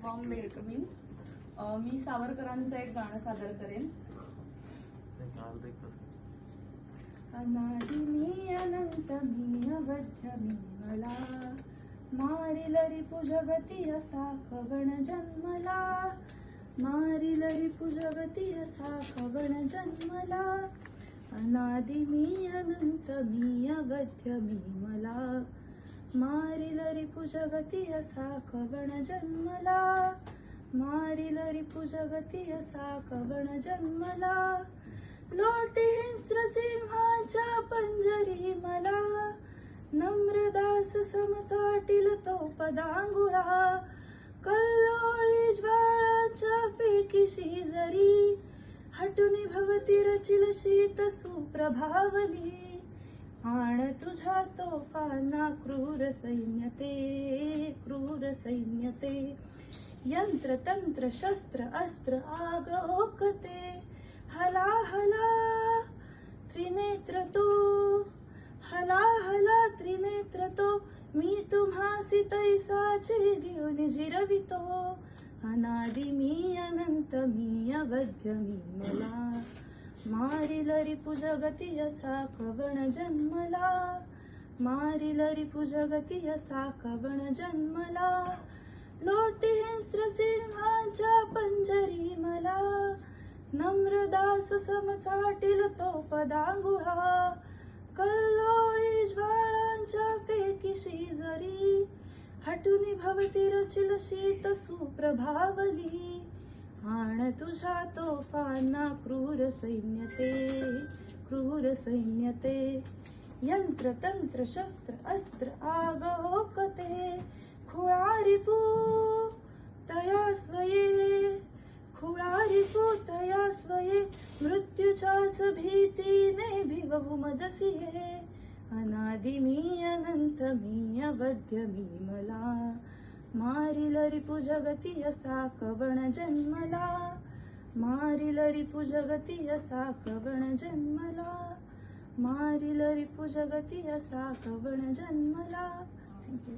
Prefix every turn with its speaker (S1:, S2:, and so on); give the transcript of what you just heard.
S1: Warm welcoming. मी सावरकरांचं एक गाणं सादर करेन. अनादि मी अनंत मी अवध्य मी मला, मारिल रिपु जगती असा कवण जन्मला, मारिल रिपु जगती असा कवण जन्मला. अनादि मी अनंत मी अवध्य मी मला, मारिल रिपु जगती असा कवण जन्मला, मारिल रिपु जगती असा कवण जन्मला. लोटे हिंस्र सिंहाच्या पंजरी मला, नम्रदास समचाटील तो पदांगुळा. कल्लोळी ज्वाळाच्या फेकीशी जरी, हटुनी भवती रचिल शीत सुप्रभावली. आण तुझ्या तोफांना क्रूर सैन्यते, क्रूर सैन्यते. यंत्र तंत्र शस्त्र अस्त्र आग ओकते, हला हला त्रिनेत्र तो, हला हला त्रिनेत्र तो. मी तुम्हासी तैसाचे गिळून जिरवितो. अनादि मी अनंत मी अवध्य मी मला, मारिल रिपु जगती असा कवण जन्मला, मारिल रिपु जगती असा कवण जन्मला. लोटे हिंस्र सिंहाच्या पंजरी मला, नम्रदास समचाटील तो पदांगुळा. कल्लोळी ज्वाळांच्या फेकीशी जरी, हटुनी भवती रचिल शीत सुप्रभावली. आण तुझ्या तोफांना क्रूर सैन्यते, क्रूर सैन्यते. यंत्र तंत्र शस्त्र अस्त्र आग ओकते, खुळा रिपू तया स्वये, खुळा रिपू तया स्वये. मृत्यूच्याच भीतीने भिवू मजसिये. अनादि मी अनंत मी अवध्य मी मला, मारिल रिपु जगती असा कवण जन्मला, मारिल रिपु जगती असा कवण जन्मला, मारिल रिपु जगती असा कवण जन्मला. थँक्यू.